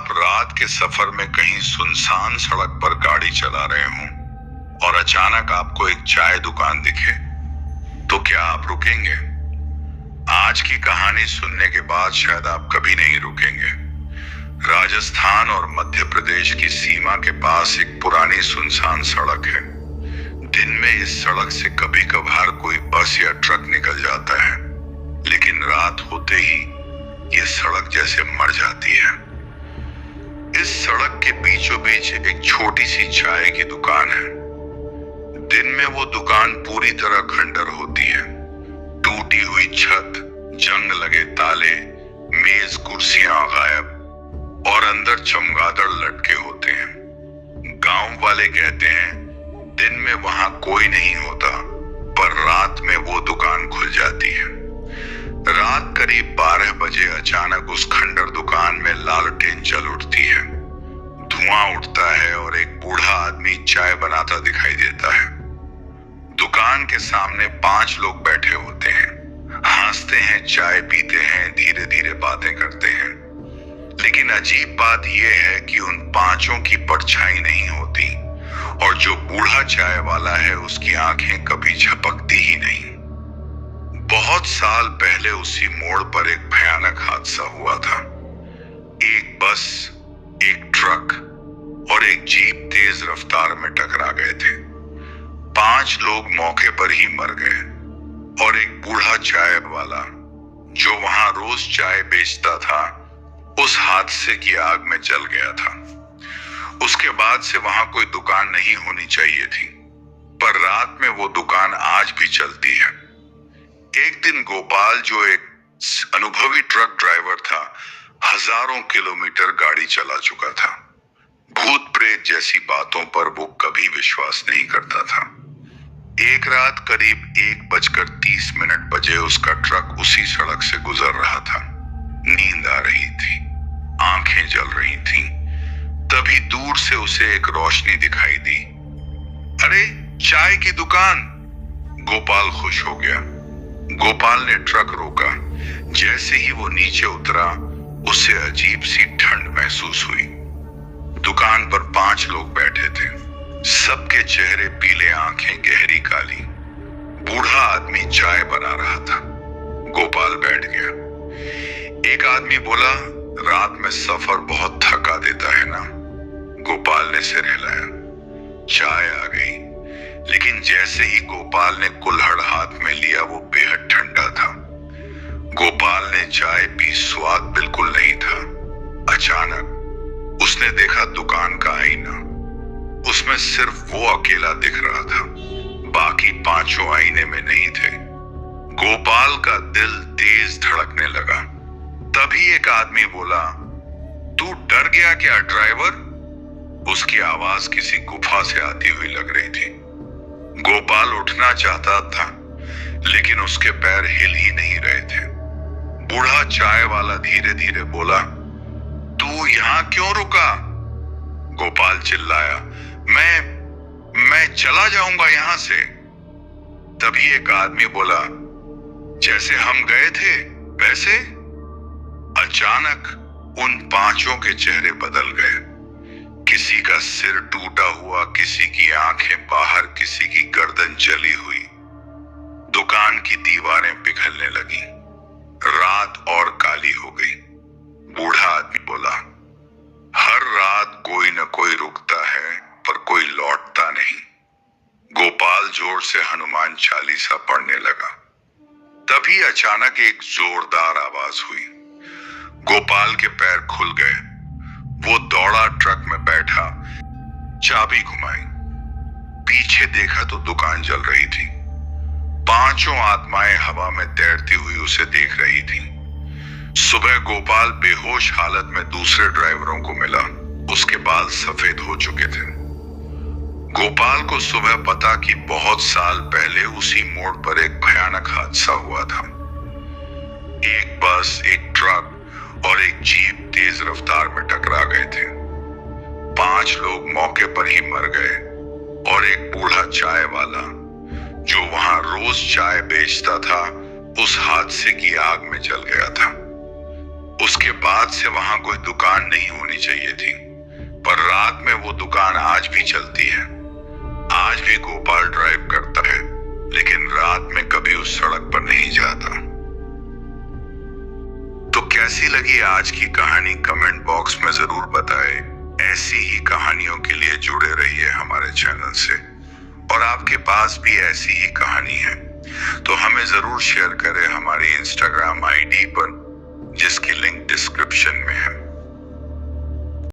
आप रात के सफर में कहीं सुनसान सड़क पर गाड़ी चला रहे हो और अचानक आपको एक चाय दुकान दिखे, तो क्या आप रुकेंगे? आज की कहानी सुनने के बाद शायद आप कभी नहीं रुकेंगे। राजस्थान और मध्य प्रदेश की सीमा के पास एक पुरानी सुनसान सड़क है। दिन में इस सड़क से कभी कभार कोई बस या ट्रक निकल जाता है, लेकिन रात होते ही ये सड़क जैसे मर जाती है। इस सड़क के बीचों बीच एक छोटी सी चाय की दुकान है। दिन में वो दुकान पूरी तरह खंडर होती है। टूटी हुई छत, जंग लगे ताले, मेज कुर्सियां गायब और अंदर चमगादड़ लटके होते हैं। गांव वाले कहते हैं दिन में वहां कोई नहीं होता, पर रात में वो दुकान खुल जाती है। रात करीब 12 बजे अचानक उस खंडर दुकान में लालटेन जल उठती है। धुआं उठता है और एक बूढ़ा आदमी चाय बनाता दिखाई देता है। दुकान के सामने 5 लोग बैठे होते हैं, हंसते हैं, चाय पीते हैं, धीरे धीरे बातें करते हैं। लेकिन अजीब बात यह है कि उन 5 की परछाई नहीं होती और जो बूढ़ा चाय वाला है उसकी आंखें कभी झपकती ही नहीं। बहुत साल पहले उसी मोड़ पर एक भयानक हादसा हुआ था। एक बस, एक ट्रक और एक जीप तेज रफ्तार में टकरा गए थे। 5 लोग मौके पर ही मर गए और एक बूढ़ा चाय वाला जो वहां रोज चाय बेचता था, उस हादसे की आग में जल गया था। उसके बाद से वहां कोई दुकान नहीं होनी चाहिए थी, पर रात में वो दुकान आज भी चलती है। एक दिन गोपाल, जो एक अनुभवी ट्रक ड्राइवर था, हजारों किलोमीटर गाड़ी चला चुका था। भूत प्रेत जैसी बातों पर वो कभी विश्वास नहीं करता था। एक रात करीब 1:30 बजे उसका ट्रक उसी सड़क से गुजर रहा था। नींद आ रही थी, आंखें जल रही थीं। तभी दूर से उसे एक रोशनी दिखाई दी। अरे, चाय की दुकान! गोपाल खुश हो गया। गोपाल ने ट्रक रोका। जैसे ही वो नीचे उतरा, उसे अजीब सी ठंड महसूस हुई। दुकान पर 5 लोग बैठे थे, सबके चेहरे पीले, आंखें गहरी काली। बूढ़ा आदमी चाय बना रहा था। गोपाल बैठ गया। एक आदमी बोला, रात में सफर बहुत थका देता है ना? गोपाल ने सिर हिलाया। चाय आ गई, लेकिन जैसे ही गोपाल ने कुल्हड़ हाथ में लिया, वो बेहद ठंडा था। गोपाल ने चाय पी, स्वाद बिल्कुल नहीं था। अचानक उसने देखा दुकान का आईना। उसमें सिर्फ वो अकेला दिख रहा था, बाकी 5 आईने में नहीं थे। गोपाल का दिल तेज धड़कने लगा। तभी एक आदमी बोला, तू डर गया क्या ड्राइवर? उसकी आवाज किसी गुफा से आती हुई लग रही थी। गोपाल उठना चाहता था, लेकिन उसके पैर हिल ही नहीं रहे थे। बूढ़ा चाय वाला धीरे धीरे बोला, तू यहां क्यों रुका? गोपाल चिल्लाया, मैं चला जाऊंगा यहां से। तभी एक आदमी बोला, जैसे हम गए थे वैसे? अचानक उन 5 के चेहरे बदल गए। किसी का सिर टूटा हुआ, किसी की आंखें बाहर, किसी की गर्दन जली हुई। दुकान की दीवारें पिघलने लगी। रात और काली हो गई। बूढ़ा आदमी बोला, हर रात कोई न कोई रुकता है, पर कोई लौटता नहीं। गोपाल जोर से हनुमान चालीसा पढ़ने लगा। तभी अचानक एक जोरदार आवाज हुई। गोपाल के पैर खुल गए। वो दौड़ा, ट्रक में बैठा, चाबी घुमाई, पीछे देखा तो दुकान जल रही थी। 5 आत्माएं हवा में तैरती हुई उसे देख रही थी। सुबह गोपाल बेहोश हालत में दूसरे ड्राइवरों को मिला। उसके बाल सफेद हो चुके थे। गोपाल को सुबह पता कि बहुत साल पहले उसी मोड़ पर एक भयानक हादसा हुआ था। एक बस, एक ट्रक और एक जीप तेज रफ्तार में टकरा गए थे। 5 लोग मौके पर ही मर गए और एक बूढ़ा चाय वाला, जो वहां रोज चाय बेचता था, उस हादसे की आग में जल गया था। उसके बाद से वहां कोई दुकान नहीं होनी चाहिए थी, पर रात में वो दुकान आज भी चलती है। आज भी गोपाल ड्राइव करता है, लेकिन रात में कभी उस सड़क पर नहीं जाता। तो कैसी लगी आज की कहानी कमेंट बॉक्स में जरूर बताएं। ऐसी ही कहानियों के लिए जुड़े रहिए हमारे चैनल से, और आपके पास भी ऐसी ही कहानी है तो हमें जरूर शेयर करें हमारी इंस्टाग्राम आईडी पर, जिसकी लिंक डिस्क्रिप्शन में है।